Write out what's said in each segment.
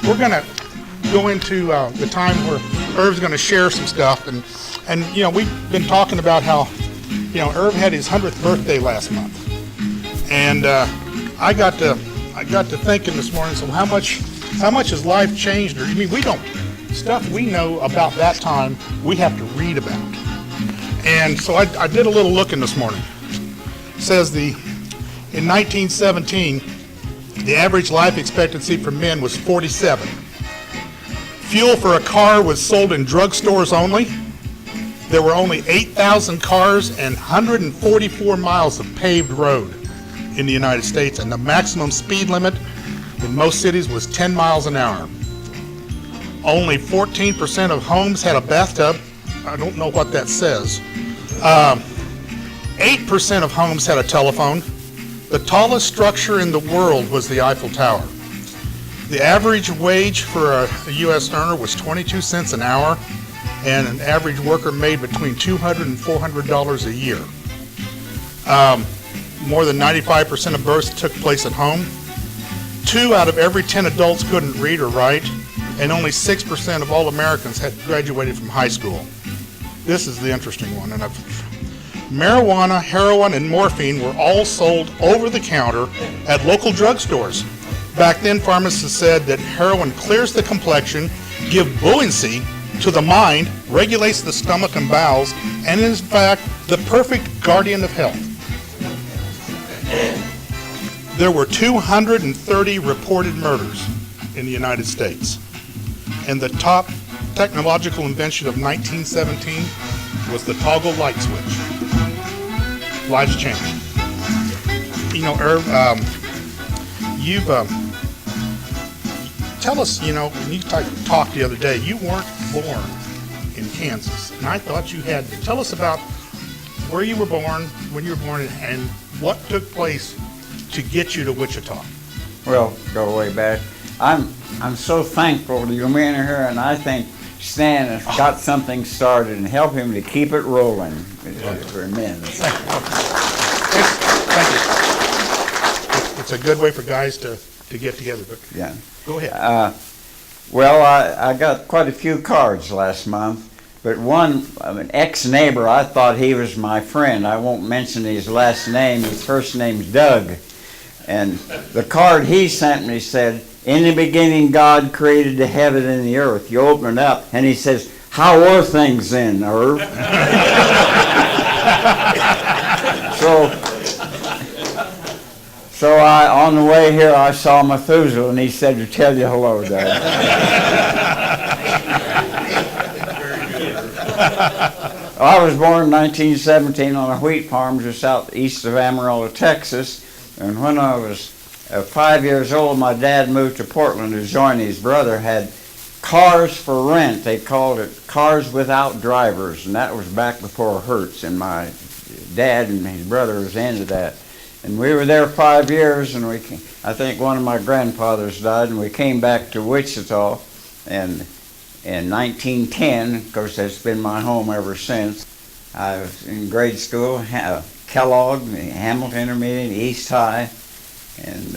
We're going to go into the time where Irv's going to share some stuff, and you know, we've been talking about how, you know, Irv had his 100th birthday last month, and I got to thinking this morning. So how much has life changed? Or I mean, we don't stuff we know about that time we have to read about, and so I did a little looking this morning. It says in 1917. The average life expectancy for men was 47. Fuel for a car was sold in drugstores only. There were only 8,000 cars and 144 miles of paved road in the United States, and the maximum speed limit in most cities was 10 miles an hour. Only 14% of homes had a bathtub. I don't know what that says. 8% of homes had a telephone. The tallest structure in the world was the Eiffel Tower. The average wage for a U.S. earner was 22 cents an hour, and an average worker made between $200 and $400 a year. More than 95% of births took place at home. 2 out of every 10 adults couldn't read or write, and only 6% of all Americans had graduated from high school. This is the interesting one, and marijuana, heroin, and morphine were all sold over the counter at local drugstores. Back then, pharmacists said that heroin clears the complexion, gives buoyancy to the mind, regulates the stomach and bowels, and is in fact the perfect guardian of health. There were 230 reported murders in the United States, and the top technological invention of 1917 was the toggle light switch. Life's changed. You know, Irv, you've tell us, you know, when you talked the other day, you weren't born in Kansas, and I thought you had to. Tell us about where you were born, when you were born, and what took place to get you to Wichita. Well, go way back. I'm so thankful to you men here, and I think Stan has got something started and help him to keep it rolling for men. Thank you. It's a good way for guys to get together. But yeah. Go ahead. Well, I got quite a few cards last month, but an ex-neighbor, I thought he was my friend. I won't mention his last name. His first name's Doug. And the card he sent me said, "In the beginning, God created the heaven and the earth." You open it up, and he says, "How are things then, Irv?" So on the way here, I saw Methuselah, and he said to tell you hello, Dad. I was born in 1917 on a wheat farm just out east of Amarillo, Texas, and when I was 5 years old, my dad moved to Portland to join his brother, had cars for rent. They called it cars without drivers, and that was back before Hertz, and my dad and his brother was into that. And we were there 5 years, and I think one of my grandfathers died, and we came back to Wichita, and in 1910, of course, that's been my home ever since. I was in grade school, Kellogg, Hamilton Intermediate, East High, and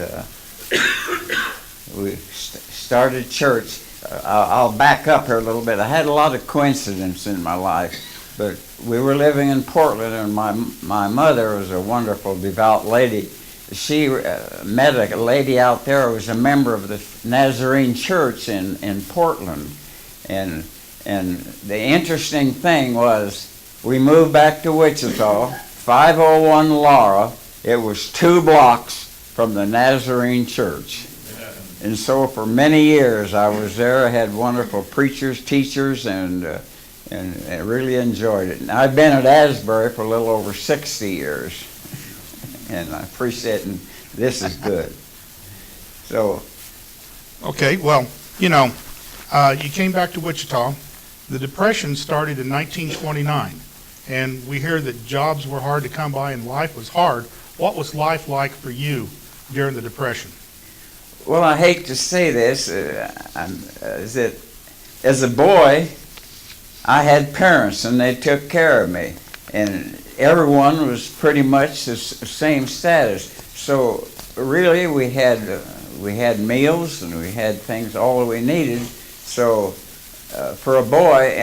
we started church. I'll back up here a little bit. I had a lot of coincidence in my life, but we were living in Portland, and my mother was a wonderful, devout lady. She met a lady out there who was a member of the Nazarene Church in Portland, and the interesting thing was we moved back to Wichita, 501 Laura. It was 2 blocks from the Nazarene Church. And so for many years I was there. I had wonderful preachers, teachers, and I really enjoyed it. And I've been at Asbury for a little over 60 years, and I appreciate it, and this is good. So. Okay, well, you know, you came back to Wichita. The Depression started in 1929, and we hear that jobs were hard to come by and life was hard. What was life like for you during the Depression? Well, I hate to say this, as a boy, I had parents, and they took care of me. and everyone was pretty much the same status. So really, we had meals and we had things all we needed. So for a boy,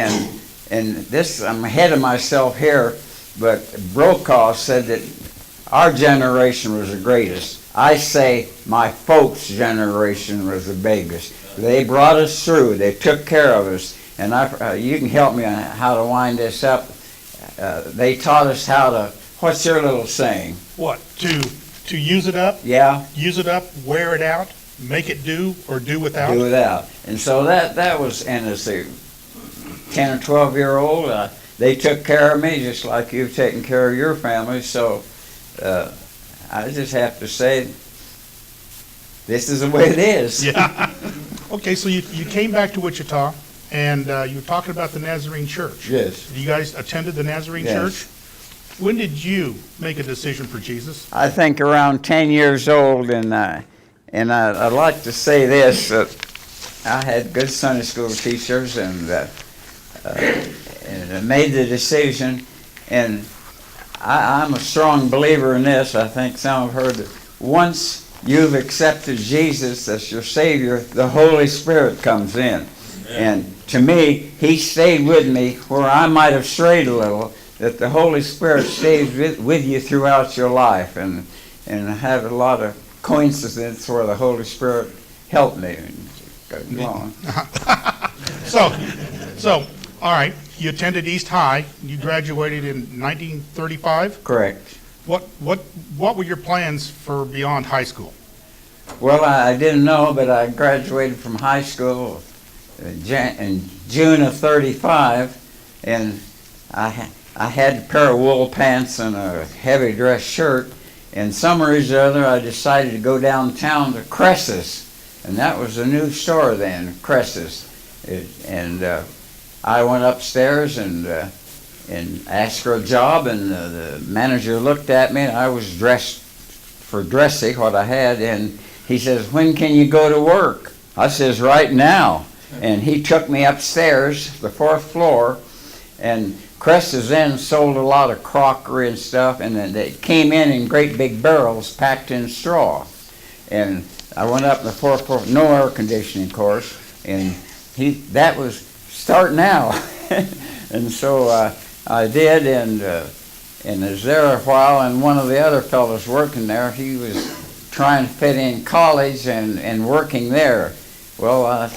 and this, I'm ahead of myself here, but Brokaw said that our generation was the greatest. I say my folks' generation was the biggest. They brought us through. They took care of us. And you can help me on how to wind this up. They taught us how to, what's your little saying? What? To use it up? Yeah. Use it up, wear it out, make it do, or do without? Do without. And so that was, and as a 10 or 12-year-old, they took care of me just like you've taken care of your family. So I just have to say, this is the way it is. Yeah. Okay, so you came back to Wichita, and you were talking about the Nazarene Church. Yes. You guys attended the Nazarene Yes. Church? When did you make a decision for Jesus? I think around 10 years old, and I'd like to say this, I had good Sunday school teachers, and I made the decision, and I'm a strong believer in this. I think some have heard that once you've accepted Jesus as your Savior, the Holy Spirit comes in. And to me, He stayed with me where I might have strayed a little, that the Holy Spirit stays with you throughout your life. And I have a lot of coincidences where the Holy Spirit helped me. Go on. So, all right, you attended East High. You graduated in 1935. Correct. What were your plans for beyond high school? Well, I didn't know, but I graduated from high school in June of '35, and I had a pair of wool pants and a heavy dress shirt. And some reason or other, I decided to go downtown to Cresses, and that was a new store then, Cresses. I went upstairs and asked for a job, and the manager looked at me, and I was dressed for dressing what I had, and he says, "When can you go to work?" I says, "Right now." And he took me upstairs, the 4th floor, and Cresses then sold a lot of crockery and stuff, and then they came in great big barrels packed in straw. And I went up the 4th floor, no air conditioning, of course, and that was starting out. And so I did, and was there a while, and one of the other fellows working there, he was trying to fit in college and working there. Well,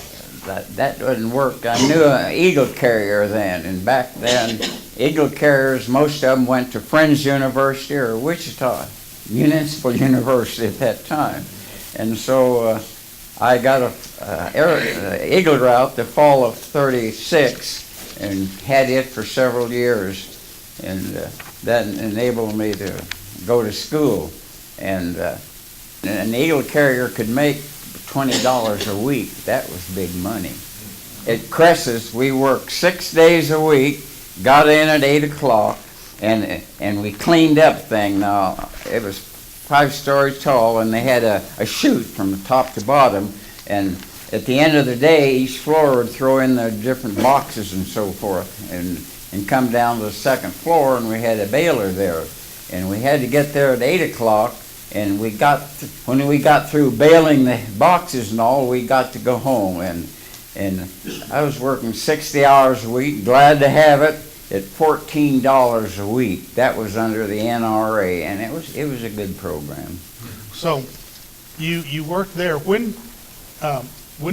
that didn't work. I knew an Eagle Carrier then, and back then, Eagle Carriers, most of them went to Friends University or Wichita Municipal University at that time. And so I got a Eagle route the fall of '36 and had it for several years, and that enabled me to go to school. And an Eagle Carrier could make $20 a week. That was big money. At Cresses, we worked 6 days a week, got in at 8 o'clock, and we cleaned up thing. Now, it was 5 stories tall, and they had a chute from the top to bottom, and at the end of the day, each floor would throw in the different boxes and so forth, and come down to the 2nd floor, and we had a baler there. And we had to get there at 8 o'clock, and when we got through baling the boxes and all, we got to go home. And I was working 60 hours a week, glad to have it, at $14 a week. That was under the NRA, and it was a good program. So, you worked there. When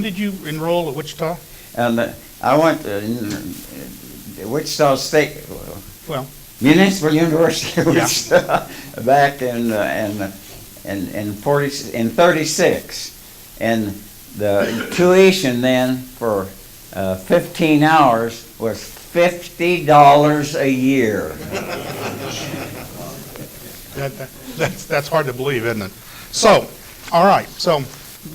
did you enroll at Wichita? And I went to Wichita State. Well, Municipal University of Yeah. Wichita back in 36, and the tuition then for 15 hours was $50 a year. That's hard to believe, isn't it? So, all right. So,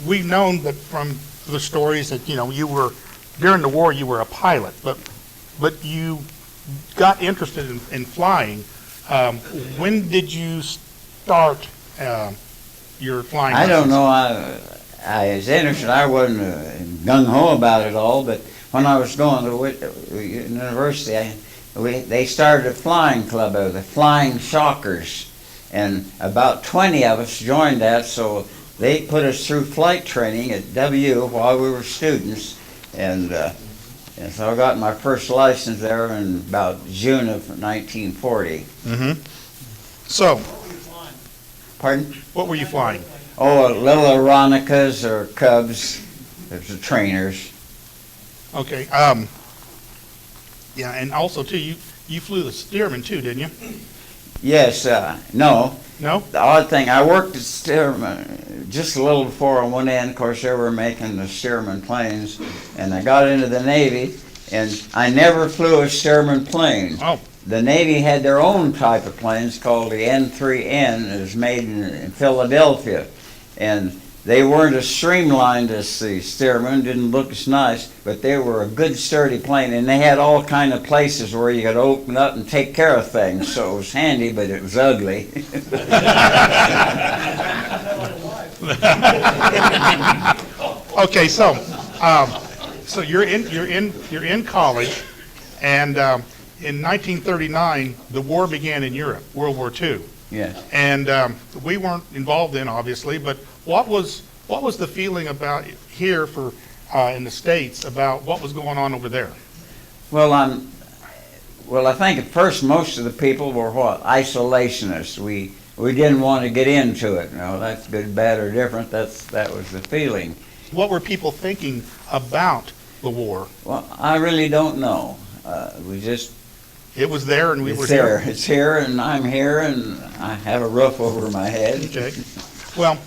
we've known that from the stories that you were during the war. You were a pilot, but you got interested in flying. When did you start your flying I don't lessons? know. I was interested. I wasn't gung ho about it all, but when I was going to university, they started a flying club, the Flying Shockers, and about 20 of us joined that. So they put us through flight training at W while we were students, and so I got my first license there in about June of 1940. Mm-hmm. So, Pardon? what were you flying? Oh, little Aeronicas or Cubs. There's the trainers. Okay. Yeah, and also too, you flew the Stearman too, didn't you? Yes. No. No? The odd thing, I worked at Stearman just a little before I went in. Of course, they were making the Stearman planes, and I got into the Navy, and I never flew a Stearman plane. Oh. The Navy had their own type of planes called the N3N. It was made in Philadelphia, and they weren't as streamlined as the Stearman, didn't look as nice, but they were a good sturdy plane, and they had all kind of places where you could open up and take care of things, so it was handy, but it was ugly. Okay, so you're in college, and in 1939 the war began in Europe, World War II. Yes. And we weren't involved in, obviously, but what was the feeling about here in the States about what was going on over there? Well, I think at first most of the people were isolationists. We didn't want to get into it. That's good, bad, or different. That was the feeling. What were people thinking about the war? Well, I really don't know. It was there, and we were there. here. It's here, and I'm here, and I have a roof over my head. Okay. Well,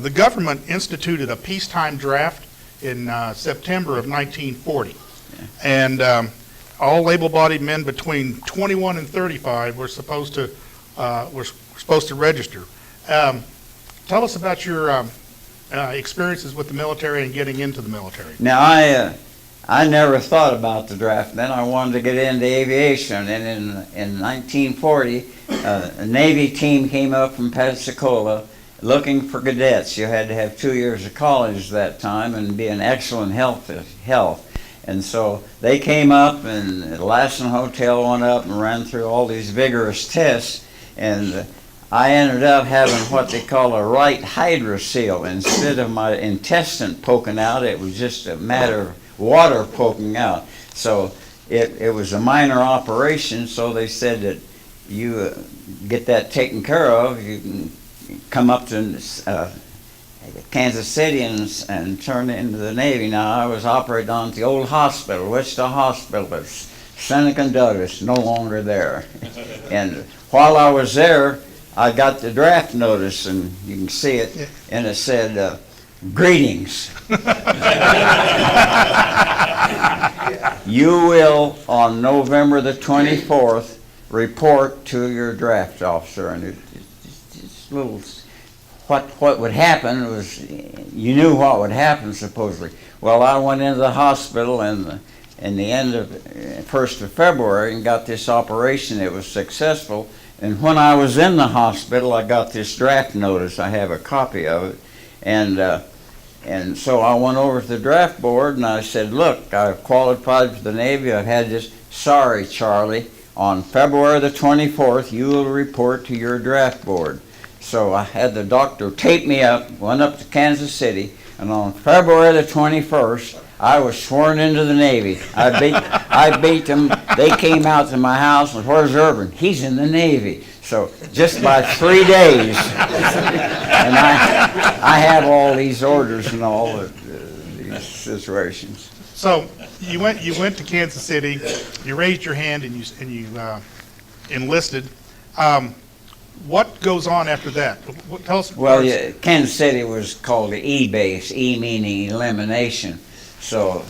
the government instituted a peacetime draft in September of 1940, and all able-bodied men between 21 and 35 were supposed to register. Tell us about your experiences with the military and getting into the military. Now, I never thought about the draft. Then I wanted to get into aviation, and in 1940, a Navy team came up from Pensacola looking for cadets. You had to have 2 years of college that time and be in excellent health. And so they came up, and the Lassen Hotel went up and ran through all these vigorous tests, and I ended up having what they call a right hydrocele. Instead of my intestine poking out, it was just a matter of water poking out. So it was a minor operation, so they said that you get that taken care of, you can come up to Kansas City and turn into the Navy. Now, I was operated on at the old hospital, Wichita Hospital. It's Seneca Douglas, no longer there. And while I was there, I got the draft notice, and you can see it, and it said, "Greetings. You will, on November the 24th, report to your draft officer." And it's little, what would happen was, you knew what would happen, supposedly. Well, I went into the hospital in the end of 1st of February and got this operation. It was successful. And when I was in the hospital, I got this draft notice. I have a copy of it. And so I went over to the draft board and I said, "Look, I've qualified for the Navy. I've had this. Sorry, Charlie. On February the 24th, you will report to your draft board." So I had the doctor tape me up, went up to Kansas City, and on February the 21st, I was sworn into the Navy. I beat them. They came out to my house and, "Where's Irvin?" "He's in the Navy." So just by 3 days, and I have all these orders and all these situations. So you went to Kansas City. You raised your hand and you enlisted. What goes on after that? Tell us. Well, yeah, Kansas City was called the E base. E meaning elimination. So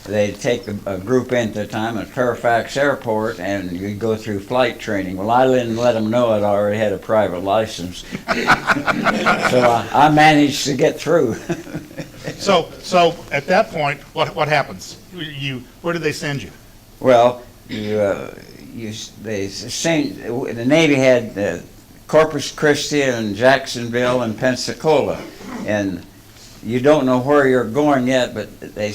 they'd take a group in at a time at Fairfax Airport, and you'd go through flight training. Well, I didn't let them know it. I already had a private license. So I managed to get through. So at that point, what happens? Where did they send you? Well, the Navy had Corpus Christi and Jacksonville and Pensacola, and you don't know where you're going yet, but they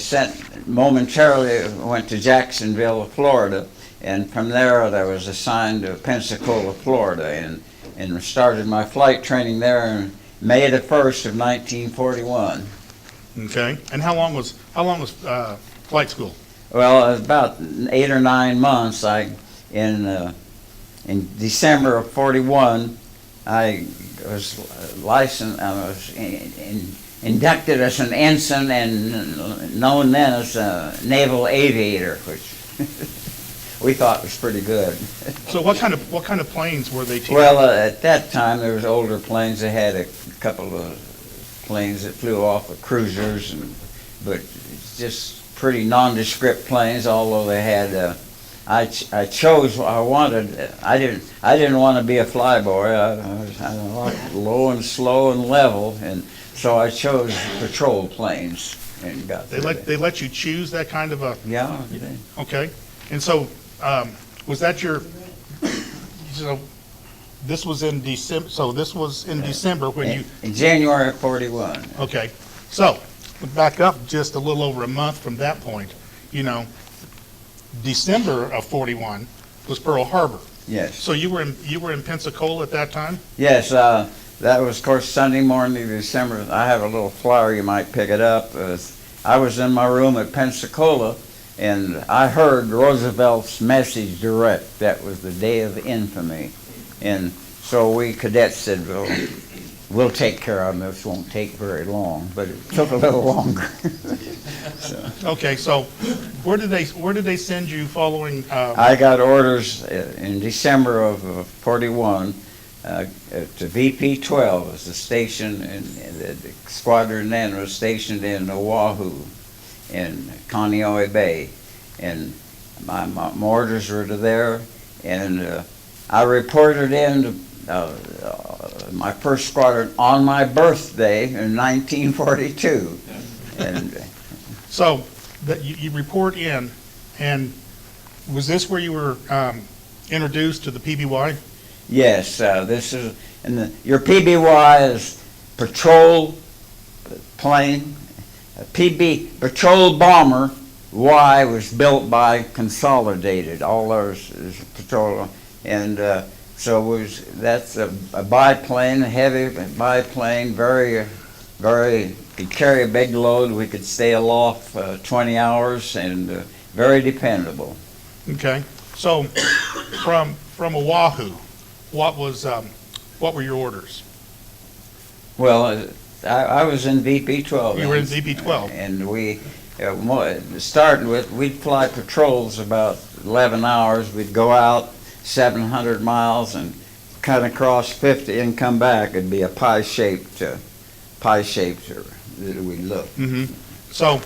went to Jacksonville, Florida, and from there was assigned to Pensacola, Florida, and started my flight training there on May the 1st of 1941. Okay. And how long was flight school? Well, about 8 or 9 months. In December of 41, I was licensed. I was inducted as an ensign and known then as a naval aviator, which we thought was pretty good. So what kind of planes were they teaching? Well, at that time there was older planes. They had a couple of planes that flew off of cruisers, but just pretty nondescript planes. Although they had, I chose what I wanted. I didn't want to be a flyboy. I liked low and slow and level, and so I chose patrol planes and got. They let you choose that kind of a. Yeah. They did. Okay. And so was that your? So this was in December. So this was in December when you. In January of 41. Okay. So back up just a little over a month from that point. December of 41 was Pearl Harbor. Yes. So you were in Pensacola at that time? Yes. That was, of course, Sunday morning, December. I have a little flyer. You might pick it up. I was in my room at Pensacola, and I heard Roosevelt's message direct. That was the day of infamy. And so we cadets said, well, we'll take care of them. This won't take very long, but it took a little longer. Okay, so where did they send you following? I got orders in December of 41 to VP-12, was the station, and the squadron then was stationed in Oahu, in Kaneohe Bay, and my orders were to there, and I reported in my first squadron on my birthday in 1942, and so that you report in, and was this where you were introduced to the PBY? yes, this is, and your PBY is patrol plane, patrol bomber. Y was built by Consolidated. All those is patrol, and that's a biplane, a heavy biplane, very could carry a big load. We could stay aloft 20 hours, and very dependable. Okay, so from Oahu, what were your orders? Well, I was in VP-12. You were in VP-12, and we starting with, we'd fly patrols about 11 hours. We'd go out 700 miles and cut across 50 and come back. It'd be a pie-shaped that we'd look. Mm-hmm. So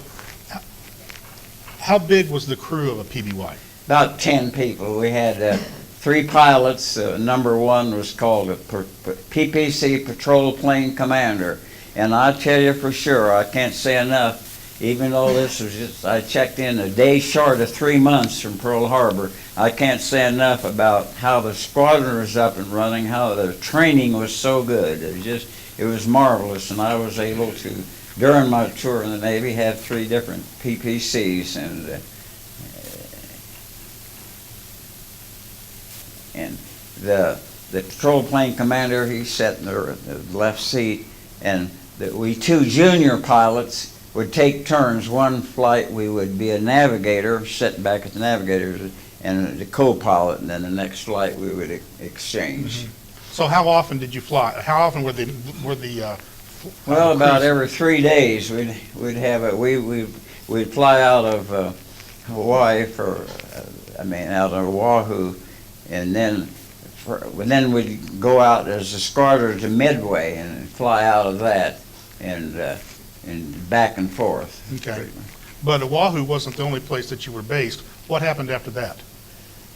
how big was the crew of a PBY? About 10 people. We had 3 pilots. Number 1 was called a PPC, Patrol Plane Commander. And I tell you for sure, I can't say enough, even though this was just, I checked in a day short of 3 months from Pearl Harbor, I can't say enough about how the squadron was up and running, how the training was so good. It was marvelous, and I was able to, during my tour in the Navy, have 3 different PPCs, and the patrol plane commander, he sat in the left seat, and we 2 junior pilots would take turns. One flight we would be a navigator, sitting back at the navigator, and the co-pilot, and then the next flight we would exchange. Mm-hmm. So how often did you fly? How often were the well, about every 3 days we'd have it. We'd fly out of Hawaii out of Oahu, and then we'd go out as a squadron to Midway and fly out of that, and back and forth. Okay. But Oahu wasn't the only place that you were based. What happened after that?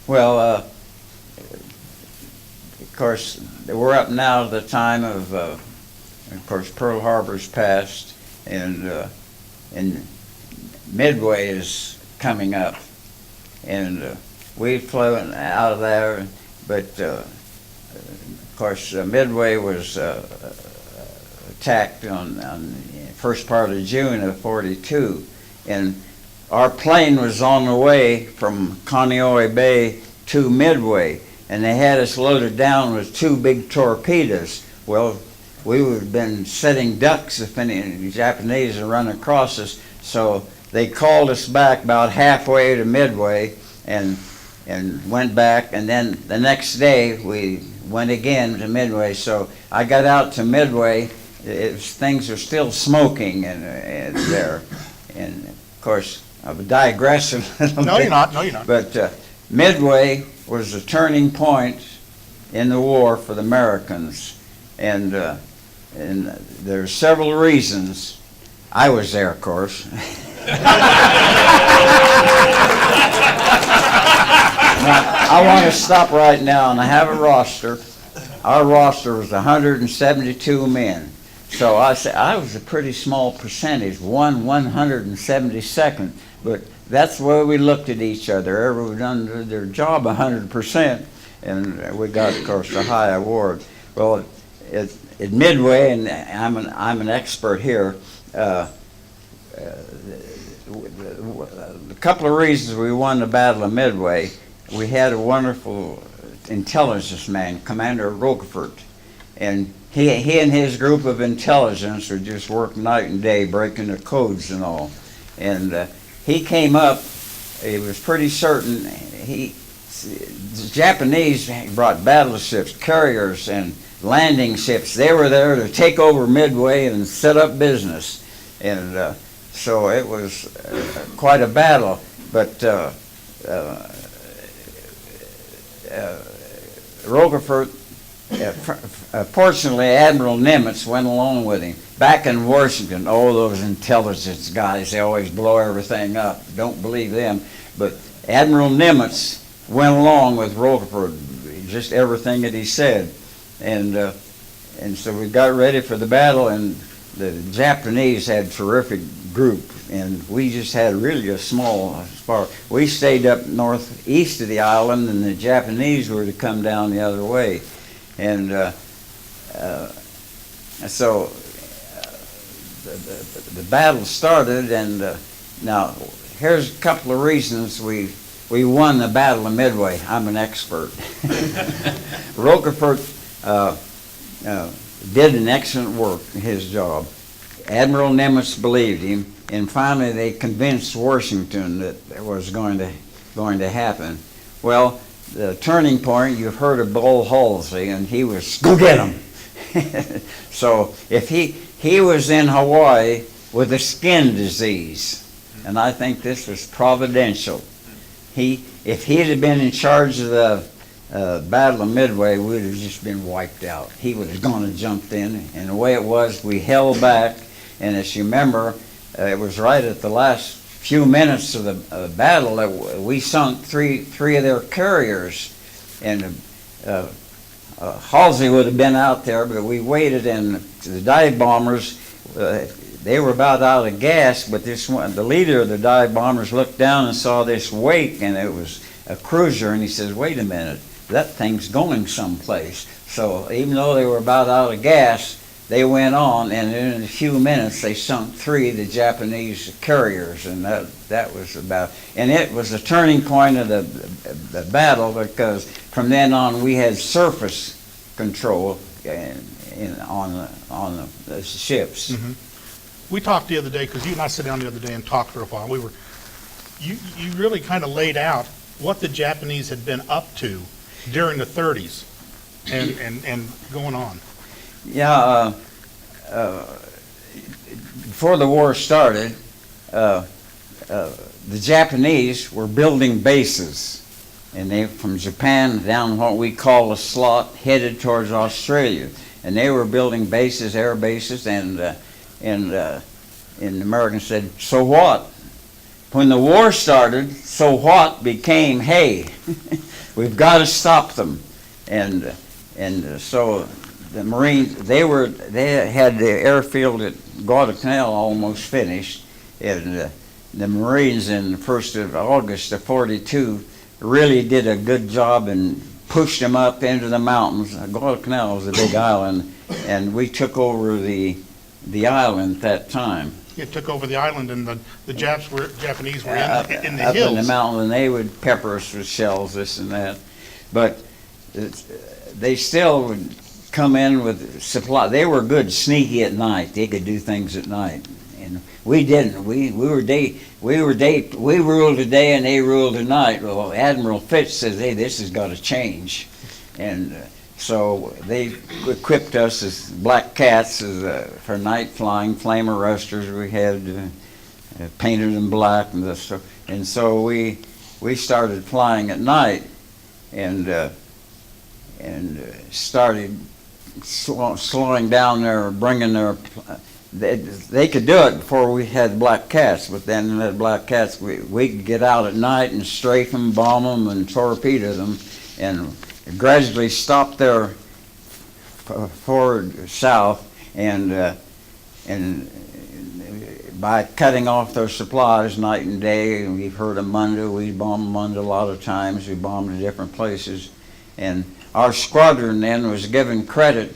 Well, of course, we're up now to the time of course, Pearl Harbor's passed, and Midway is coming up, and we flew out of there, but of course, Midway was attacked on the first part of June of 42. And our plane was on the way from Kaneohe Bay to Midway, and they had us loaded down with 2 big torpedoes. Well, we would have been setting ducks if any Japanese had run across us, so they called us back about halfway to Midway and went back, and then the next day we went again to Midway. So I got out to Midway, things are still smoking and there. And of course, I've digressed a little No, bit. No, you're not. But Midway was a turning point in the war for the Americans. And there's several reasons. I was there, of course. Now, I want to stop right now, and I have a roster. Our roster was 172 men. So I say I was a pretty small percentage, 172nd. But that's the way we looked at each other. Everyone done their job 100%, and we got, of course, a high award. Well, at Midway, and I'm an expert here. A couple of reasons we won the Battle of Midway. We had a wonderful intelligence man, Commander Roquefort, and he and his group of intelligence would just work night and day, breaking the codes and all. And he came up. He was pretty certain. The Japanese brought battleships, carriers, and landing ships. They were there to take over Midway and set up business. And so it was quite a battle. But Roquefort, fortunately, Admiral Nimitz went along with him. Back in Washington, those intelligence guys, they always blow everything up. Don't believe them. But Admiral Nimitz went along with Roquefort, just everything that he said. And so we got ready for the battle, and the Japanese had a terrific group, and we just had really a small spar. We stayed up northeast of the island, and the Japanese were to come down the other way. And so the battle started, and now here's a couple of reasons we won the Battle of Midway. I'm an expert. Roquefort did an excellent work in his job. Admiral Nimitz believed him, and finally they convinced Washington that it was going to happen. Well, the turning point, you've heard of Bull Halsey, and he was, go get him. So if he was in Hawaii with a skin disease, and I think this was providential. If he had been in charge of the Battle of Midway, we'd have just been wiped out. He would have gone and jumped in, and the way it was, we held back, and as you remember, it was right at the last few minutes of the battle that we sunk three of their carriers, and Halsey would have been out there, but we waited, and the dive bombers, they were about out of gas, but the leader of the dive bombers looked down and saw this wake, and it was a cruiser, and he says, wait a minute, that thing's going someplace. So even though they were about out of gas, they went on, and in a few minutes they sunk 3 of the Japanese carriers, and that was about, and it was a turning point of the battle, because from then on we had surface control on the ships. Mm-hmm. We talked the other day, because you and I sat down the other day and talked for a while. You really kind of laid out what the Japanese had been up to during the 30s and going on. Yeah, before the war started, the Japanese were building bases, and they from Japan down what we call the slot, headed towards Australia, and they were building bases, air bases, and the Americans said, so what? When the war started, so what became, hey, we've got to stop them. And so the Marines, they had the airfield at Guadalcanal almost finished, and the Marines in the 1st of August of 42 really did a good job and pushed them up into the mountains. Guadalcanal was a big island, and we took over the the island at that time. It took over the island, and the Japanese were in the Up hills. in the mountain, and they would pepper us with shells, this and that. But they still would come in with supply. They were good sneaky at night. They could do things at night, and we didn't. We ruled the day, and they ruled the night. Well, Admiral Fitch says, "Hey, this has got to change," and so they equipped us as black cats for night flying, flame arresters. We had painted in black, and so we started flying at night, and started slowing down their, bringing their. They could do it before we had black cats, but then the black cats, we could get out at night and strafe them, bomb them, and torpedo them, and gradually stop their forward south, and by cutting off their supplies night and day. And we've heard of Munda. We bombed Munda a lot of times. We bombed in different places, and our squadron then was given credit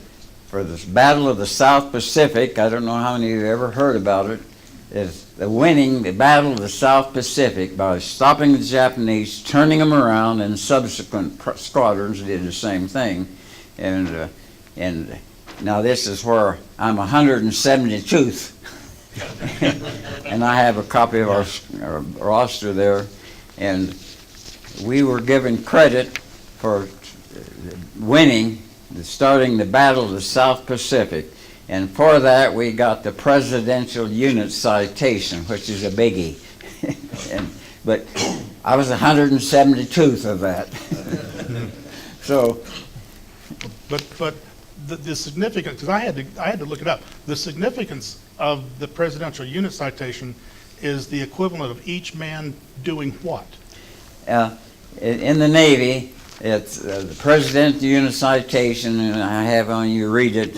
for this Battle of the South Pacific. I don't know how many of you have ever heard about it. Is winning the Battle of the South Pacific by stopping the Japanese, turning them around, and subsequent squadrons did the same thing. And now this is where I'm 172th, and I have a copy of our roster there, and we were given credit for winning, starting the Battle of the South Pacific. And for that, we got the Presidential Unit Citation, which is a biggie. But I was 172th of that. So, but the significance, because I had to look it up. The significance of the Presidential Unit Citation is the equivalent of each man doing what? In the Navy, it's the Presidential Unit Citation, and I have on you read it.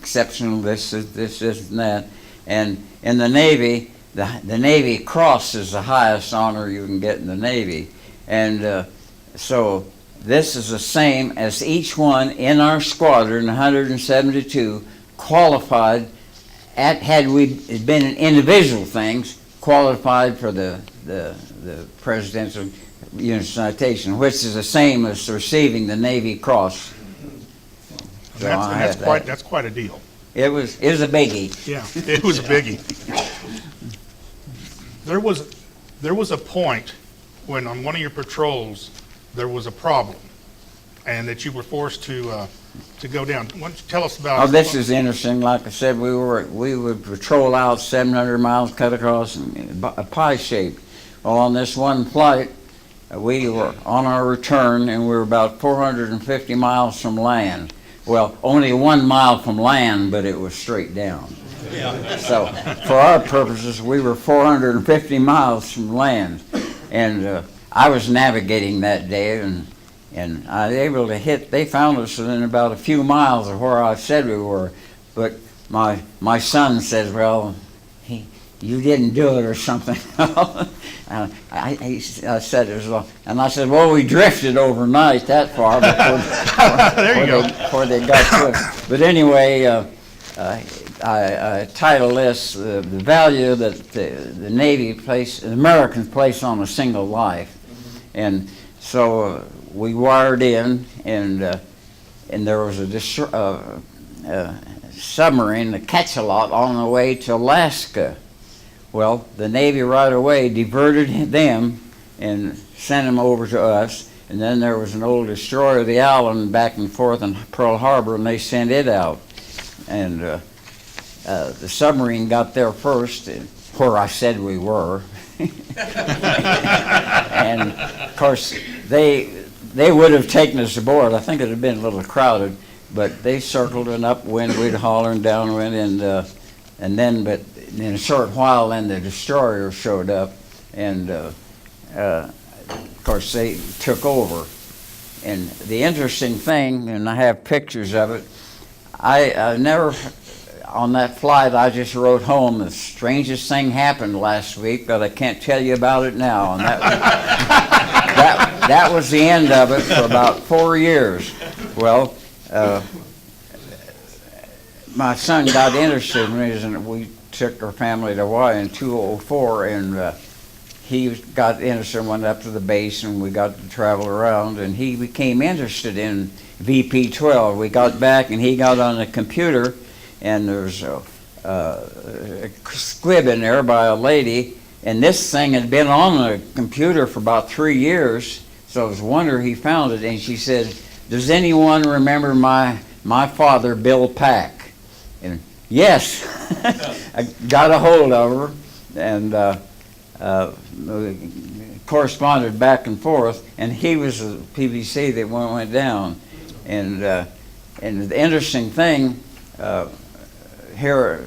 Exceptional, this, and that. And in the Navy, the Navy Cross is the highest honor you can get in the Navy. And so this is the same as each one in our squadron, 172, qualified, had we been in individual things, qualified for the Presidential Unit Citation, which is the same as receiving the Navy Cross. So that's quite a deal. It was a biggie. Yeah, it was a biggie. There was a point when on one of your patrols there was a problem, and that you were forced to go down. Why don't you tell us about? Oh, this is interesting. Like I said, we would patrol out 700 miles, cut across a pie shape. Well, on this one flight, we were on our return, and we were about 450 miles from land. Well, only 1 mile from land, but it was straight down. Yeah. So for our purposes, we were 450 miles from land. And I was navigating that day, and I was able to hit. They found us within about a few miles of where I said we were. But my son says, well, you didn't do it or something. I said it was, and I said, well, we drifted overnight that far before they got to it. But anyway, I title this the value that the Navy the Americans place on a single life. And so we wired in, and there was a submarine, the Catchalot, on the way to Alaska. Well, the Navy right away diverted them and sent them over to us. And then there was an old destroyer, the Allen, back and forth in Pearl Harbor, and they sent it out. And the submarine got there first, where I said we were. And of course, they would have taken us aboard. I think it had been a little crowded, but they circled an upwind, we'd holler, and downwind, and then, but in a short while, then the destroyer showed up, and of course they took over. And the interesting thing, and I have pictures of it, I never, on that flight, I just wrote home, the strangest thing happened last week, but I can't tell you about it now. And that was the end of it for about 4 years. Well, my son got interested in me, and we took our family to Hawaii in 2004, and he got interested and went up to the base, and we got to travel around, and he became interested in VP-12. We got back, and he got on the computer, and there's a squib in there by a lady, and this thing had been on the computer for about 3 years, so it was a wonder he found it, and she said, "Does anyone remember my father, Bill Pack?" And yes, I got a hold of her, and corresponded back and forth, and he was a PVC that went down. And the interesting thing, here,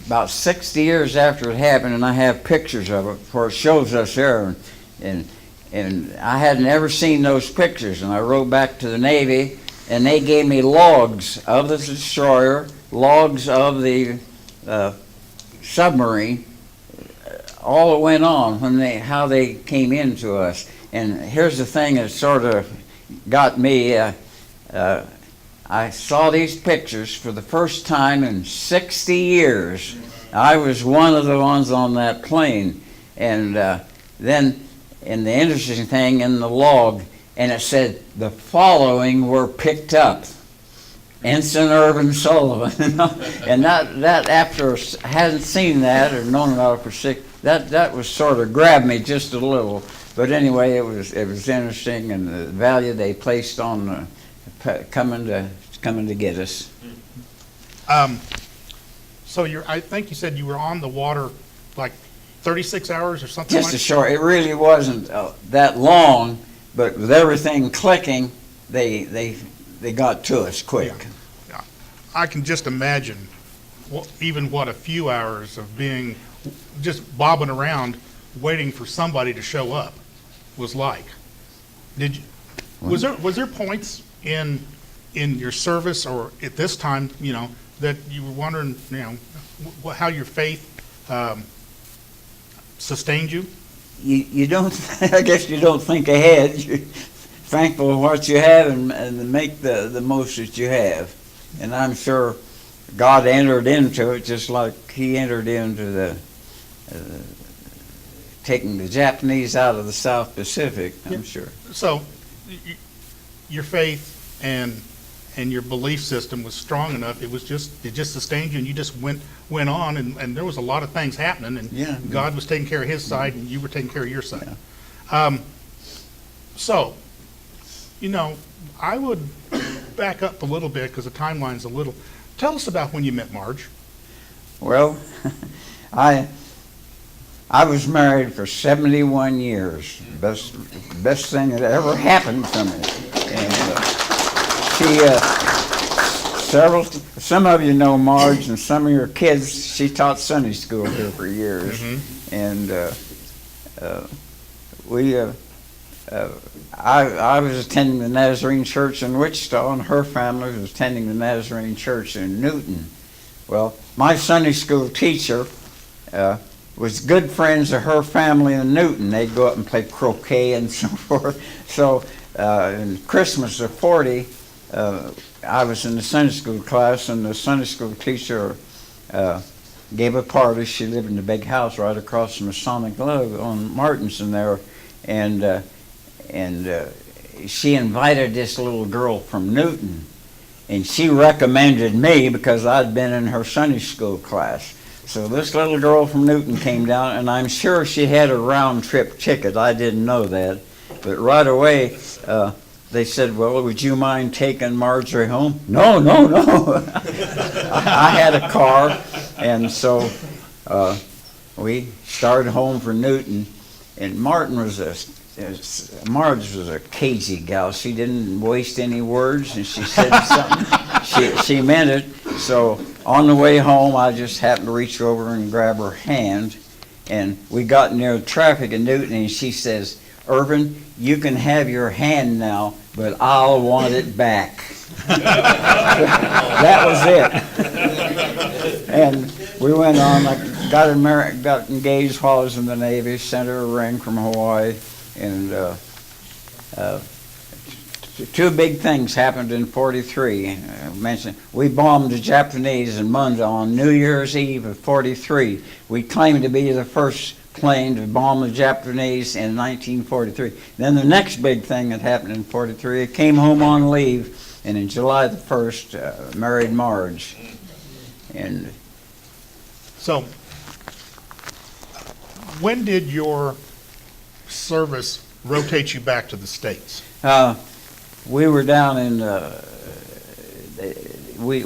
about 60 years after it happened, and I have pictures of it, where it shows us there, and I hadn't ever seen those pictures, and I wrote back to the Navy, and they gave me logs of the destroyer, logs of the submarine, all that went on how they came into us. And here's the thing that sort of got me. I saw these pictures for the first time in 60 years. I was one of the ones on that plane. And then, and the interesting thing in the log, and it said the following were picked up. Ensign Irv Sullivan. And that after I hadn't seen that or known about it for that was sort of grabbed me just a little. But anyway, it was interesting, and the value they placed on coming to get us. So I think you said you were on the water like 36 hours or something. Just a short. It really wasn't that long, but with everything clicking, they got to us quick. Yeah. I can just imagine what a few hours of being just bobbing around waiting for somebody to show up was like. Was there points in your service or at this time, that you were wondering, how your faith sustained you? You don't. I guess you don't think ahead. You're thankful for what you have and make the most that you have. And I'm sure God entered into it just like He entered into the taking the Japanese out of the South Pacific. I'm sure. So, your faith and your belief system was strong enough. It just sustained you, and you just went on, and there was a lot of things happening, and God was taking care of His side, and you were taking care of your side. Yeah. So, I would back up a little bit because the timeline's a little. Tell us about when you met Marge. Well, I was married for 71 years. Best thing that ever happened to me. And some of you know Marge, and some of your kids. She taught Sunday school here for years, and I was attending the Nazarene Church in Wichita, and her family was attending the Nazarene Church in Newton. Well, my Sunday school teacher was good friends of her family in Newton. They'd go up and play croquet and so forth. So in Christmas of 40, I was in the Sunday school class, and the Sunday school teacher gave a party. She lived in a big house right across from the Sonic Glove on Martinson there, and she invited this little girl from Newton, and she recommended me because I'd been in her Sunday school class. So this little girl from Newton came down, and I'm sure she had a round-trip ticket. I didn't know that. But right away, they said, "Well, would you mind taking Marjorie home?" No. I had a car, and so we started home for Newton. And Marge was a cagey gal. She didn't waste any words, and she said something. She meant it. So on the way home, I just happened to reach over and grab her hand, and we got near traffic in Newton, and she says, "Irvin, you can have your hand now, but I'll want it back." That was it. And we went on. I got engaged while I was in the Navy, sent her a ring from Hawaii, and two big things happened in 43. Mentioned we bombed the Japanese in Munda on New Year's Eve of 43. We claimed to be the first plane to bomb the Japanese in 1943. Then the next big thing that happened in 43, I came home on leave, and in July the 1st, married Marge. And So, when did your service rotate you back to the States? we were down in, we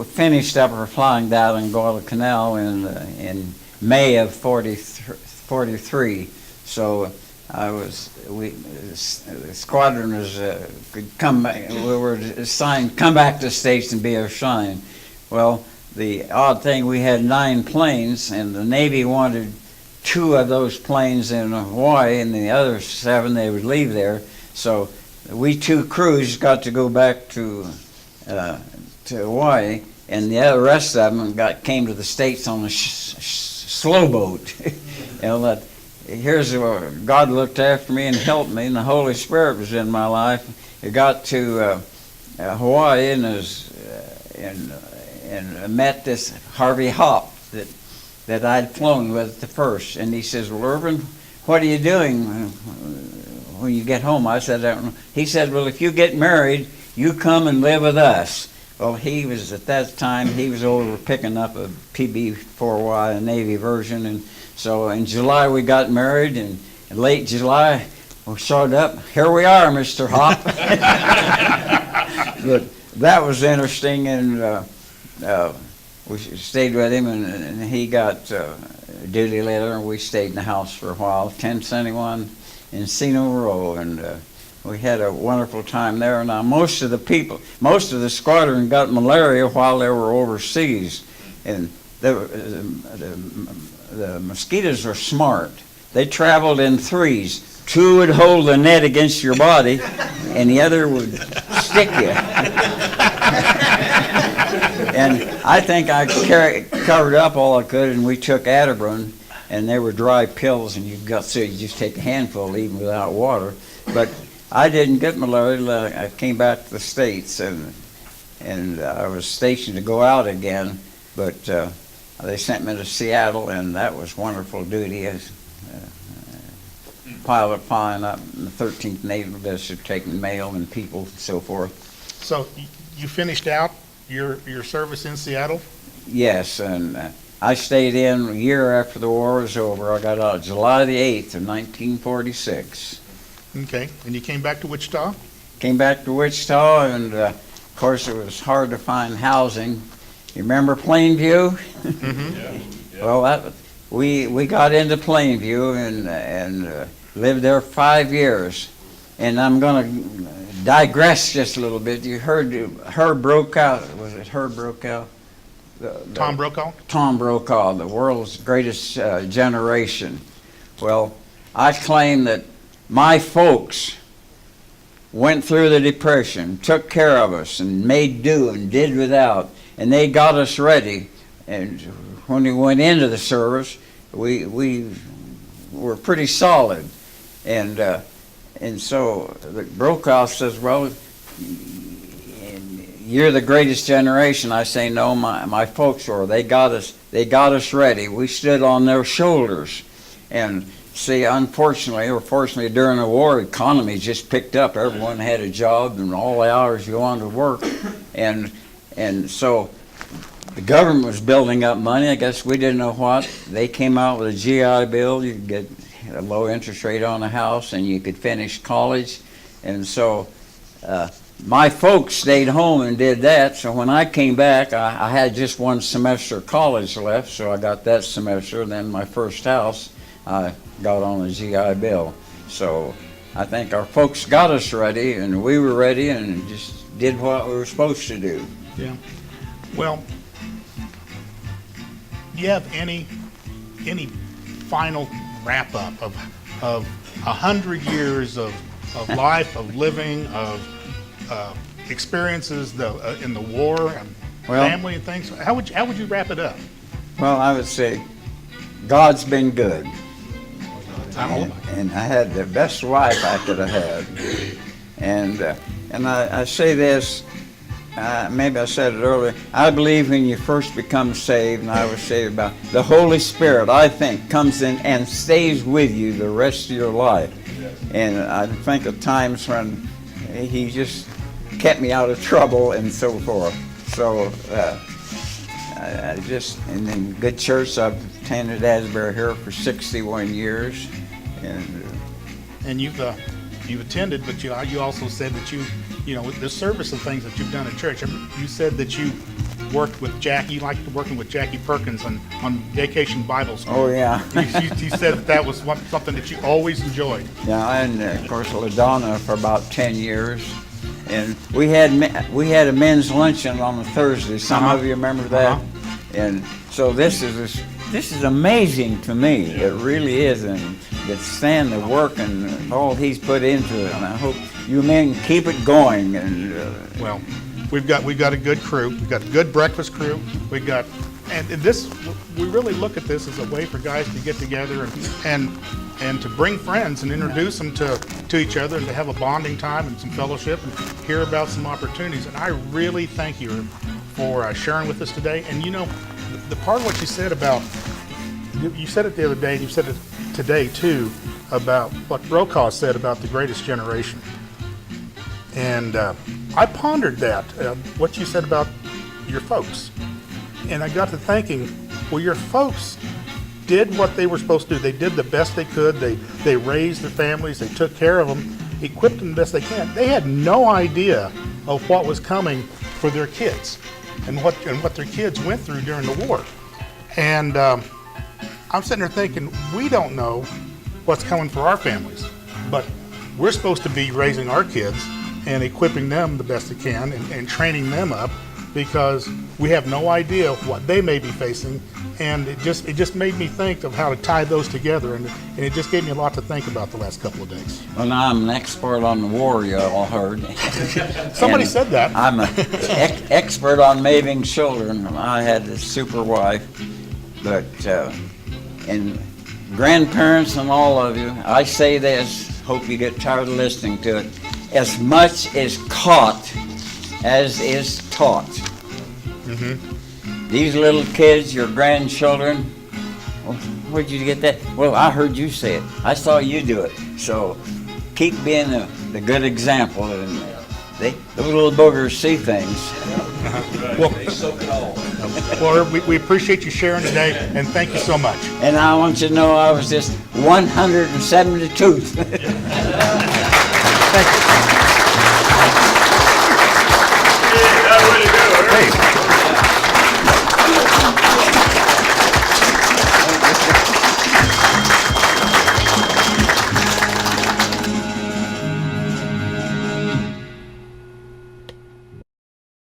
finished up our flying down in Guadalcanal in May of 43. So the squadron was we were assigned come back to the States and be our shine. Well, the odd thing, we had 9 planes, and the Navy wanted 2 of those planes in Hawaii, and the other 7 they would leave there. So we 2 crews got to go back to Hawaii, and the other rest of them came to the States on a slow boat. Here's where God looked after me and helped me, and the Holy Spirit was in my life. I got to Hawaii and met this Harvey Hop that I'd flown with at the first, and he says, "Well, Irvin, what are you doing when you get home?" I said, "I don't know." He said, "Well, if you get married, you come and live with us." Well, he was at that time he was over picking up a PB-4Y, a Navy version, and so in July we got married, and in late July we showed up. Here we are, Mr. Hop. But that was interesting, and we stayed with him, and he got duty later, and we stayed in the house for a while, 1071 Encino Row, and we had a wonderful time there. Now, most of the squadron got malaria while they were overseas, and the mosquitoes are smart. They traveled in 3s. 2 would hold the net against your body, and the other would stick you. And I think I covered up all I could, and we took Atterbury, and they were dry pills, and you just take a handful even without water. But I didn't get malaria. I came back to the States, and I was stationed to go out again, but they sent me to Seattle, and that was wonderful duty as pilot flying up in the 13th Naval District, taking mail and people and so forth. So you finished out your service in Seattle? Yes, and I stayed in a year after the war was over. I got out July the 8th of 1946. Okay, and you came back to Wichita? Came back to Wichita, and of course it was hard to find housing. You remember Plainview? Mm-hmm. Yeah. Well, we got into Plainview and lived there 5 years. And I'm going to digress just a little bit. You heard Herb Brokaw. Was it Herb Brokaw? Tom Brokaw? Tom Brokaw, the world's greatest generation. Well, I claim that my folks went through the Depression, took care of us, and made do and did without, and they got us ready. And when we went into the service, we were pretty solid. And so Brokaw says, "Well, you're the greatest generation." I say, "No, my folks were. They got us ready. We stood on their shoulders." And see, unfortunately or fortunately, during the war, the economy just picked up. Everyone had a job, and all the hours you wanted to work, and so the government was building up money. I guess we didn't know what. They came out with a GI Bill. You could get a low interest rate on a house, and you could finish college. And so my folks stayed home and did that. So when I came back, I had just 1 semester of college left, so I got that semester. Then my first house, I got on the GI Bill. So I think our folks got us ready, and we were ready, and just did what we were supposed to do. Yeah. Well, do you have any final wrap-up of 100 years of life, of living, of experiences in the war and family and things? How would you wrap it up? Well, I would say God's been good. I'm all about it. And I had the best wife I could have had. And I say this, maybe I said it earlier, I believe when you first become saved, and I was saved about, the Holy Spirit, I think, comes in and stays with you the rest of your life. And I think of times when he just kept me out of trouble and so forth. So I just, and in good church, I've attended Asbury here for 61 years. And you've attended, but you also said that the service and things that you've done at church. You said that you worked with Jackie. You liked working with Jackie Perkins on Vacation Bible School. Oh yeah. you said that was something that you always enjoyed. Yeah, and of course LaDonna for about 10 years, and we had a men's luncheon on a Thursday. Some of you remember that, and so this is amazing to me. It really is, and to stand the work and all he's put into it. And I hope you men keep it going. And well, we've got a good crew. We've got a good breakfast crew. We really look at this as a way for guys to get together and to bring friends and introduce them to each other and to have a bonding time and some fellowship and hear about some opportunities. And I really thank you for sharing with us today. And the part of what you said about, you said it the other day, and you said it today too, about what Brokaw said about the greatest generation. And I pondered that, what you said about your folks. And I got to thinking, well, your folks did what they were supposed to do. They did the best they could. They raised their families. They took care of them, equipped them the best they can. They had no idea of what was coming for their kids and what their kids went through during the war. And I'm sitting there thinking, we don't know what's coming for our families, but we're supposed to be raising our kids and equipping them the best they can and training them up, because we have no idea what they may be facing. And it just made me think of how to tie those together, and it just gave me a lot to think about the last couple of days. Well, now I'm an expert on the war, you all heard. Somebody said that. I'm an expert on mating children. I had a super wife, but and grandparents and all of you, I say this, hope you get tired of listening to it, as much is caught as is taught. Mm-hmm. These little kids, your grandchildren, well, where'd you get that? Well, I heard you say it. I saw you do it. So keep being the good example. And those little boogers see things. Well, we appreciate you sharing today, and thank you so much. And I want you to know I was just 172. Thank you. Hey.